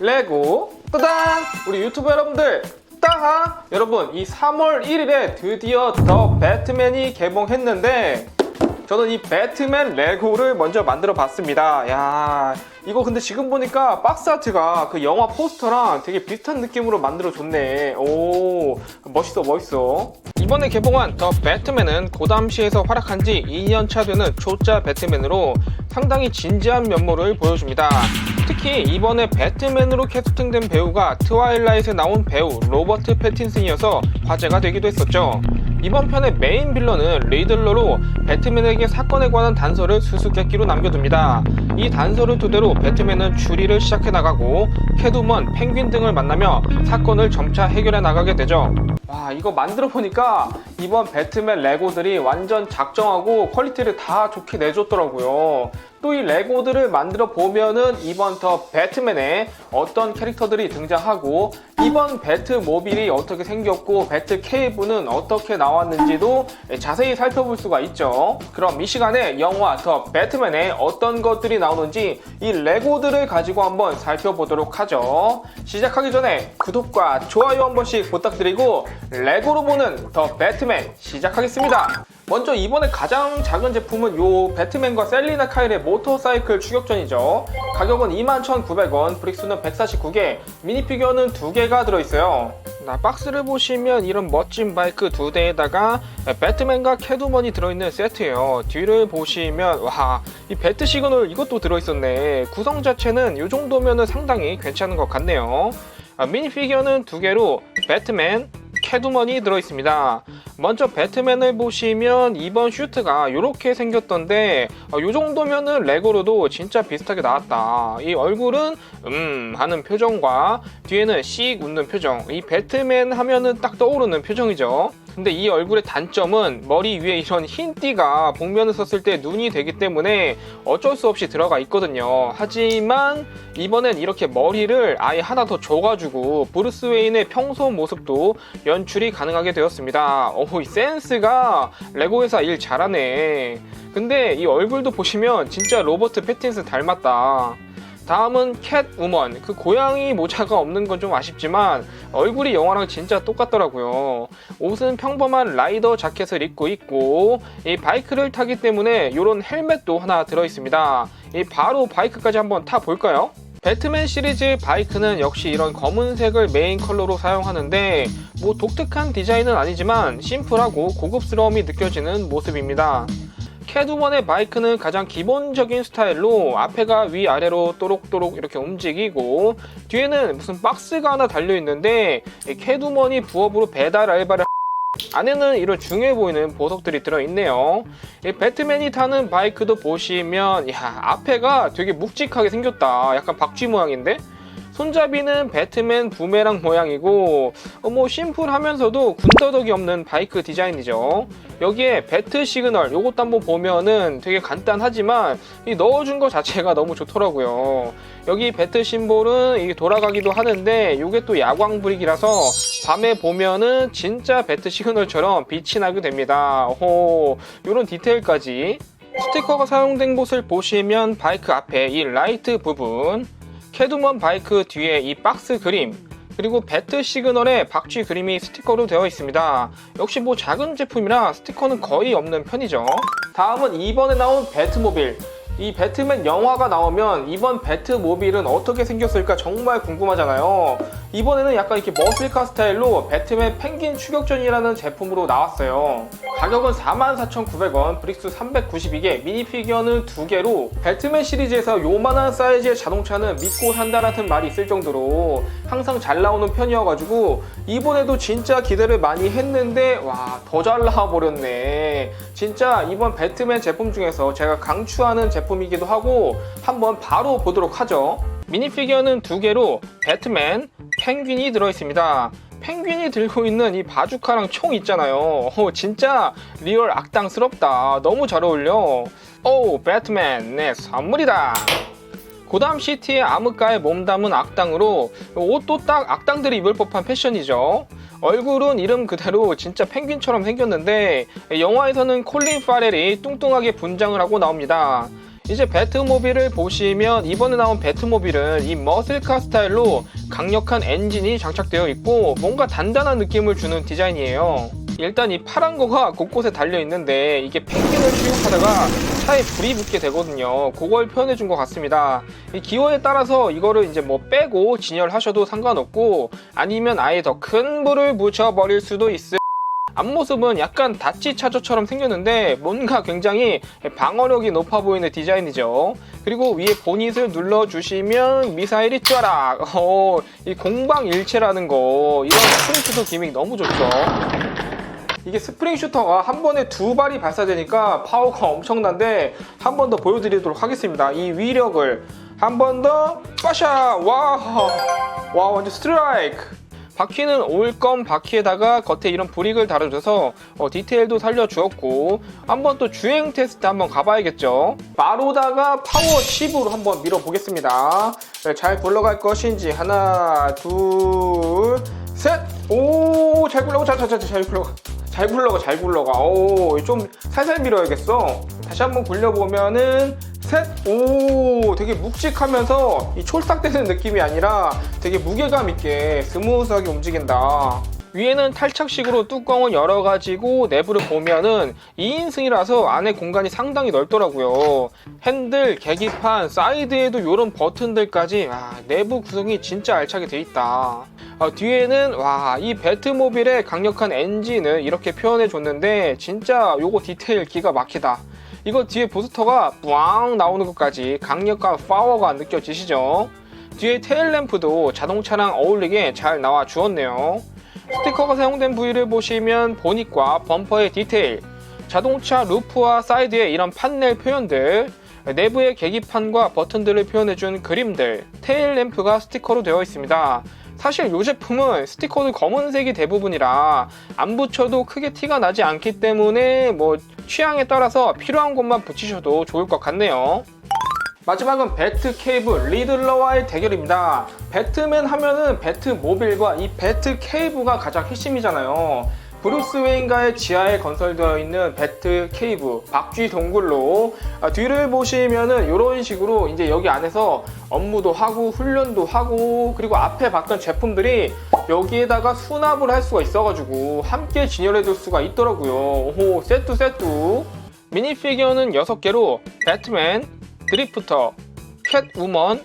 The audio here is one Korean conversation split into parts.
레고 따단! 우리 유튜브 여러분들 따하! 여러분, 이 3월 1일에 드디어 더 배트맨이 개봉했는데 저는 이 배트맨 레고를 먼저 만들어 봤습니다. 야, 이거 근데 지금 보니까 박스 아트가 그 영화 포스터랑 되게 비슷한 느낌으로 만들어 줬네. 오, 멋있어 멋있어. 이번에 개봉한 더 배트맨은 고담시에서 활약한 지 2년차 되는 초짜 배트맨으로 상당히 진지한 면모를 보여줍니다. 특히 이번에 배트맨으로 캐스팅된 배우가 트와일라이트에 나온 배우 로버트 패틴슨이어서 화제가 되기도 했었죠. 이번 편의 메인 빌런은 리들러로 배트맨에게 사건에 관한 단서를 수수께끼로 남겨둡니다. 이 단서를 토대로 배트맨은 추리를 시작해 나가고 캐트우먼, 펭귄 등을 만나며 사건을 점차 해결해 나가게 되죠. 와, 이거 만들어 보니까 이번 배트맨 레고들이 완전 작정하고 퀄리티를 다 좋게 내줬더라고요. 또 이 레고들을 만들어 보면은 이번 더 배트맨에 어떤 캐릭터들이 등장하고 이번 배트모빌이 어떻게 생겼고 배트케이브는 어떻게 나왔는지도 자세히 살펴볼 수가 있죠. 그럼 이 시간에 영화 더 배트맨에 어떤 것들이 나오는지 이 레고들을 가지고 한번 살펴보도록 하죠. 시작하기 전에 구독과 좋아요 한 번씩 부탁드리고 레고로 보는 더 배트맨 시작하겠습니다. 먼저 이번에 가장 작은 제품은 요 배트맨과 셀리나 카일의 모터사이클 추격전이죠. 가격은 21,900원, 브릭수는 149개, 미니피규어는 2개가 들어있어요. 박스를 보시면 이런 멋진 바이크 2대에다가 배트맨과 캐트우먼이 들어있는 세트예요. 뒤를 보시면 와, 이 배트 시그널 이것도 들어있었네. 구성 자체는 이 정도면 상당히 괜찮은 것 같네요. 미니피규어는 2개로 배트맨, 캐트우먼이 들어있습니다. 먼저 배트맨을 보시면 이번 슈트가 이렇게 생겼던데 이 정도면은 레고로도 진짜 비슷하게 나왔다. 이 얼굴은 하는 표정과 뒤에는 씩 웃는 표정, 이 배트맨 하면은 딱 떠오르는 표정이죠. 근데 이 얼굴의 단점은 머리 위에 이런 흰 띠가 복면을 썼을 때 눈이 되기 때문에 어쩔 수 없이 들어가 있거든요. 하지만 이번엔 이렇게 머리를 아예 하나 더 줘가지고 브루스 웨인의 평소 모습도 연출이 가능하게 되었습니다. 오, 이 센스가 레고 회사 일 잘하네. 근데 이 얼굴도 보시면 진짜 로버트 패틴슨 닮았다. 다음은 캣우먼. 그 고양이 모자가 없는 건 좀 아쉽지만 얼굴이 영화랑 진짜 똑같더라고요. 옷은 평범한 라이더 자켓을 입고 있고 이 바이크를 타기 때문에 이런 헬멧도 하나 들어있습니다. 이 바로 바이크까지 한번 타볼까요? 배트맨 시리즈 바이크는 역시 이런 검은색을 메인 컬러로 사용하는데 뭐 독특한 디자인은 아니지만 심플하고 고급스러움이 느껴지는 모습입니다. 캐트우먼의 바이크는 가장 기본적인 스타일로 앞에가 위아래로 또록또록 이렇게 움직이고 뒤에는 무슨 박스가 하나 달려있는데 캐트우먼이 부업으로 배달 알바를 안에는 이런 중요해 보이는 보석들이 들어있네요. 이 배트맨이 타는 바이크도 보시면 야, 앞에가 되게 묵직하게 생겼다. 약간 박쥐 모양인데? 손잡이는 배트맨 부메랑 모양이고 뭐 심플하면서도 군더더기 없는 바이크 디자인이죠. 여기에 배트 시그널 요것도 한번 보면은 되게 간단하지만 이 넣어준 것 자체가 너무 좋더라고요. 여기 배트 심볼은 이게 돌아가기도 하는데 이게 또 야광 브릭이라서 밤에 보면은 진짜 배트 시그널처럼 빛이 나게 됩니다. 오, 요런 디테일까지. 스티커가 사용된 곳을 보시면 바이크 앞에 이 라이트 부분, 캐트우먼 바이크 뒤에 이 박스 그림, 그리고 배트 시그널에 박쥐 그림이 스티커로 되어 있습니다. 역시 뭐 작은 제품이라 스티커는 거의 없는 편이죠. 다음은 이번에 나온 배트모빌. 이 배트맨 영화가 나오면 이번 배트모빌은 어떻게 생겼을까 정말 궁금하잖아요. 이번에는 약간 이렇게 머슬카 스타일로 배트맨 펭귄 추격전이라는 제품으로 나왔어요. 가격은 44,900원, 브릭스 392개, 미니피규어는 2개로 배트맨 시리즈에서 요만한 사이즈의 자동차는 믿고 산다라는 말이 있을 정도로 항상 잘 나오는 편이어가지고 이번에도 진짜 기대를 많이 했는데 와, 더 잘 나와버렸네. 진짜 이번 배트맨 제품 중에서 제가 강추하는 제품이기도 하고 한번 바로 보도록 하죠. 미니피규어는 2개로 배트맨, 펭귄이 들어있습니다. 펭귄이 들고 있는 이 바주카랑 총 있잖아요. 진짜 리얼 악당스럽다. 너무 잘 어울려. 오, 배트맨, 내 선물이다. 고담 시티의 암흑가에 몸담은 악당으로 옷도 딱 악당들이 입을 법한 패션이죠. 얼굴은 이름 그대로 진짜 펭귄처럼 생겼는데 영화에서는 콜린 파렐이 뚱뚱하게 분장을 하고 나옵니다. 이제 배트모빌을 보시면 이번에 나온 배트모빌은 이 머슬카 스타일로 강력한 엔진이 장착되어 있고 뭔가 단단한 느낌을 주는 디자인이에요. 일단 이 파란 거가 곳곳에 달려 있는데 이게 펭귄을 추격하다가 차에 불이 붙게 되거든요. 그걸 표현해 준 것 같습니다. 이 기호에 따라서 이거를 이제 뭐 빼고 진열하셔도 상관없고 아니면 아예 더 큰 불을 붙여버릴 수도 있어요. 앞모습은 약간 다치 차저처럼 생겼는데 뭔가 굉장히 방어력이 높아 보이는 디자인이죠. 그리고 위에 보닛을 눌러주시면 미사일이 쫘락! 이 공방일체라는 거, 이런 스프링 슈터 기믹 너무 좋죠. 이게 스프링 슈터가 한 번에 두 발이 발사되니까 파워가 엄청난데 한 번 더 보여드리도록 하겠습니다. 이 위력을 한 번 더 빠샤! 와 완전 스트라이크! 바퀴는 올검 바퀴에다가 겉에 이런 브릭을 달아줘서 디테일도 살려주었고 한번 또 주행 테스트 한번 가봐야겠죠. 바로다가 파워 10으로 한번 밀어보겠습니다. 잘 굴러갈 것인지 하나 둘 셋! 오 잘 굴러가 잘 굴러가 좀 살살 밀어야겠어. 다시 한번 굴려보면은 셋! 오 되게 묵직하면서 이 촐싹대는 느낌이 아니라 되게 무게감 있게 스무스하게 움직인다. 위에는 탈착식으로 뚜껑을 열어가지고 내부를 보면은 2인승이라서 안에 공간이 상당히 넓더라고요. 핸들, 계기판, 사이드에도 이런 버튼들까지 내부 구성이 진짜 알차게 돼 있다. 뒤에는 이 배트모빌의 강력한 엔진을 이렇게 표현해 줬는데 진짜 요거 디테일 기가 막히다. 이거 뒤에 부스터가 뿌앙 나오는 것까지 강력한 파워가 느껴지시죠? 뒤에 테일램프도 자동차랑 어울리게 잘 나와 주었네요. 스티커가 사용된 부위를 보시면 보닛과 범퍼의 디테일, 자동차 루프와 사이드의 이런 판넬 표현들, 내부의 계기판과 버튼들을 표현해준 그림들, 테일램프가 스티커로 되어 있습니다. 사실 이 제품은 스티커도 검은색이 대부분이라 안 붙여도 크게 티가 나지 않기 때문에 뭐 취향에 따라서 필요한 곳만 붙이셔도 좋을 것 같네요. 마지막은 배트 케이브 리들러와의 대결입니다. 배트맨 하면은 배트모빌과 이 배트 케이브가 가장 핵심이잖아요. 브루스 웨인가의 지하에 건설되어 있는 배트 케이브, 박쥐 동굴로 뒤를 보시면은 이런 식으로 이제 여기 안에서 업무도 하고 훈련도 하고 그리고 앞에 봤던 제품들이 여기에다가 수납을 할 수가 있어가지고 함께 진열해 둘 수가 있더라고요. 오, 세트 미니피규어는 6개로 배트맨, 드리프터, 캣우먼,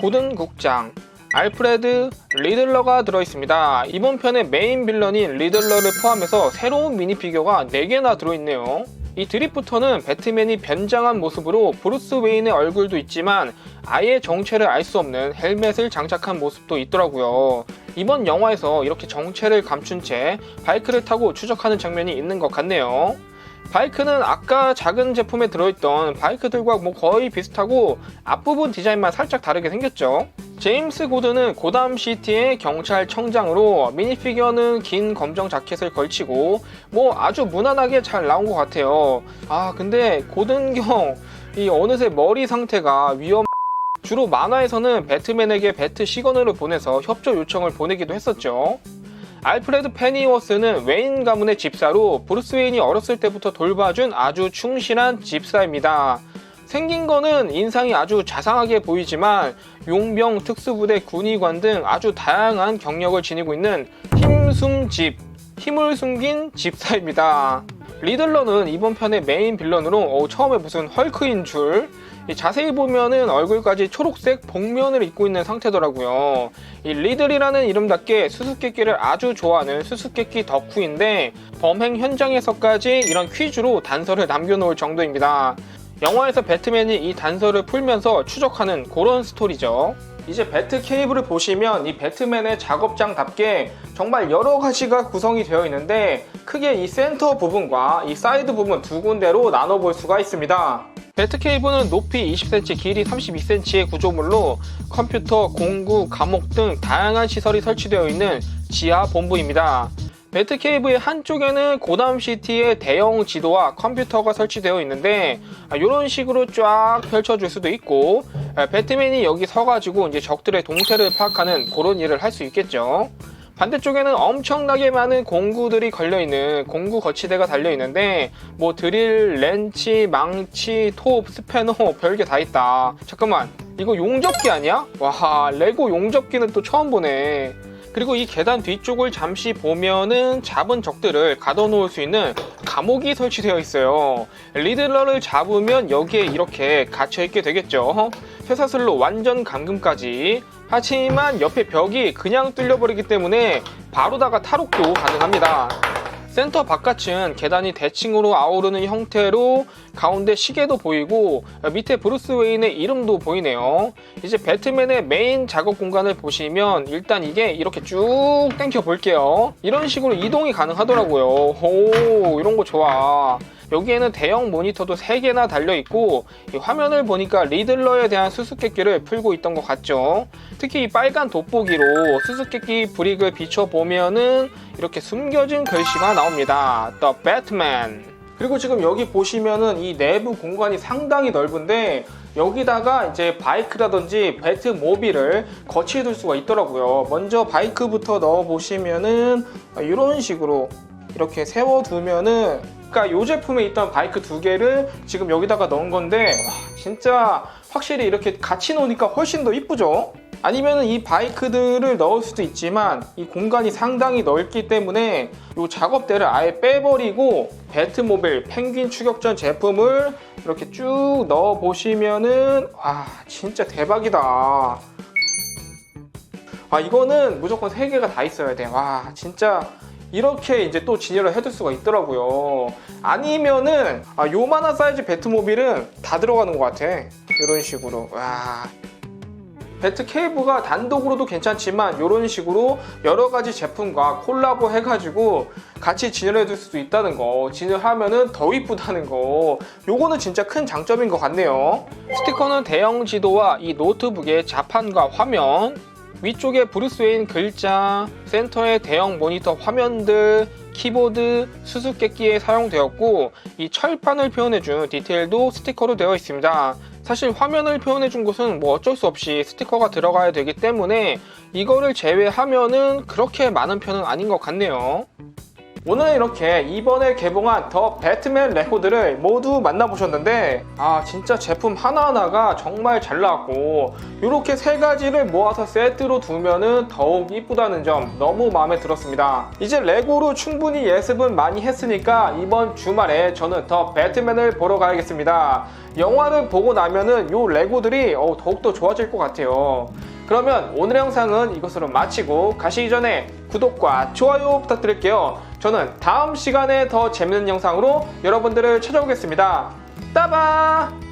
고든 국장, 알프레드, 리들러가 들어있습니다. 이번 편의 메인 빌런인 리들러를 포함해서 새로운 미니피규어가 4개나 들어있네요. 이 드리프터는 배트맨이 변장한 모습으로 브루스 웨인의 얼굴도 있지만 아예 정체를 알 수 없는 헬멧을 장착한 모습도 있더라고요. 이번 영화에서 이렇게 정체를 감춘 채 바이크를 타고 추적하는 장면이 있는 것 같네요. 바이크는 아까 작은 제품에 들어있던 바이크들과 뭐 거의 비슷하고 앞부분 디자인만 살짝 다르게 생겼죠. 제임스 고든은 고담시티의 경찰청장으로 미니피규어는 긴 검정 자켓을 걸치고 뭐 아주 무난하게 잘 나온 것 같아요. 근데 고든경 이 어느새 머리 상태가 주로 만화에서는 배트맨에게 배트 시건을 보내서 협조 요청을 보내기도 했었죠. 알프레드 페니워스는 웨인 가문의 집사로 브루스 웨인이 어렸을 때부터 돌봐준 아주 충실한 집사입니다. 생긴 거는 인상이 아주 자상하게 보이지만 용병, 특수부대, 군의관 등 아주 다양한 경력을 지니고 있는 힘을 숨긴 집사입니다. 리들러는 이번 편의 메인 빌런으로 처음에 무슨 헐크인 줄, 자세히 보면은 얼굴까지 초록색 복면을 입고 있는 상태더라고요. 이 리들이라는 이름답게 수수께끼를 아주 좋아하는 수수께끼 덕후인데 범행 현장에서까지 이런 퀴즈로 단서를 남겨놓을 정도입니다. 영화에서 배트맨이 이 단서를 풀면서 추적하는 그런 스토리죠. 이제 배트 케이블을 보시면 이 배트맨의 작업장답게 정말 여러 가지가 구성이 되어 있는데 크게 이 센터 부분과 이 사이드 부분 두 군데로 나눠볼 수가 있습니다. 배트 케이블은 높이 20cm, 길이 32cm의 구조물로 컴퓨터, 공구, 감옥 등 다양한 시설이 설치되어 있는 지하 본부입니다. 배트 케이브의 한쪽에는 고담시티의 대형 지도와 컴퓨터가 설치되어 있는데 이런 식으로 쫙 펼쳐줄 수도 있고 배트맨이 여기 서가지고 이제 적들의 동태를 파악하는 그런 일을 할 수 있겠죠. 반대쪽에는 엄청나게 많은 공구들이 걸려있는 공구 거치대가 달려있는데 뭐 드릴, 렌치, 망치, 톱, 스패너 별게 다 있다. 잠깐만, 이거 용접기 아니야? 와, 레고 용접기는 또 처음 보네. 그리고 이 계단 뒤쪽을 잠시 보면은 잡은 적들을 가둬놓을 수 있는 감옥이 설치되어 있어요. 리들러를 잡으면 여기에 이렇게 갇혀있게 되겠죠. 쇠사슬로 완전 감금까지. 하지만 옆에 벽이 그냥 뚫려버리기 때문에 바로다가 탈옥도 가능합니다. 센터 바깥은 계단이 대칭으로 아우르는 형태로 가운데 시계도 보이고 밑에 브루스 웨인의 이름도 보이네요. 이제 배트맨의 메인 작업 공간을 보시면 일단 이게 이렇게 쭉 당겨 볼게요. 이런 식으로 이동이 가능하더라고요. 오, 이런 거 좋아. 여기에는 대형 모니터도 3개나 달려있고 이 화면을 보니까 리들러에 대한 수수께끼를 풀고 있던 것 같죠. 특히 이 빨간 돋보기로 수수께끼 브릭을 비춰보면은 이렇게 숨겨진 글씨가 나옵니다. The Batman. 그리고 지금 여기 보시면은 이 내부 공간이 상당히 넓은데 여기다가 이제 바이크라든지 배트모빌을 거치해둘 수가 있더라고요. 먼저 바이크부터 넣어보시면은 이런 식으로 이렇게 세워두면은, 그러니까 이 제품에 있던 바이크 2개를 지금 여기다가 넣은 건데 와, 진짜 확실히 이렇게 같이 놓으니까 훨씬 더 이쁘죠? 아니면 이 바이크들을 넣을 수도 있지만 이 공간이 상당히 넓기 때문에 이 작업대를 아예 빼버리고 배트모빌 펭귄 추격전 제품을 이렇게 쭉 넣어 보시면은 와, 진짜 대박이다. 아, 이거는 무조건 3개가 다 있어야 돼. 와, 진짜 이렇게 이제 또 진열을 해둘 수가 있더라고요. 아니면은 요만한 사이즈 배트모빌은 다 들어가는 것 같아. 이런 식으로. 와, 배트 케이브가 단독으로도 괜찮지만 이런 식으로 여러 가지 제품과 콜라보 해가지고 같이 진열해 둘 수도 있다는 거, 진열하면은 더 이쁘다는 거, 요거는 진짜 큰 장점인 것 같네요. 스티커는 대형 지도와 이 노트북의 자판과 화면, 위쪽에 브루스 웨인 글자, 센터에 대형 모니터 화면들, 키보드, 수수께끼에 사용되었고 이 철판을 표현해준 디테일도 스티커로 되어 있습니다. 사실 화면을 표현해준 곳은 뭐 어쩔 수 없이 스티커가 들어가야 되기 때문에 이거를 제외하면은 그렇게 많은 편은 아닌 것 같네요. 오늘은 이렇게 이번에 개봉한 더 배트맨 레고들을 모두 만나보셨는데 진짜 제품 하나하나가 정말 잘 나왔고 이렇게 3가지를 모아서 세트로 두면은 더욱 이쁘다는 점 너무 마음에 들었습니다. 이제 레고로 충분히 예습은 많이 했으니까 이번 주말에 저는 더 배트맨을 보러 가야겠습니다. 영화를 보고 나면은 요 레고들이 더욱더 좋아질 것 같아요. 그러면 오늘의 영상은 이것으로 마치고 가시기 전에 구독과 좋아요 부탁드릴게요. 저는 다음 시간에 더 재밌는 영상으로 여러분들을 찾아오겠습니다. 따바!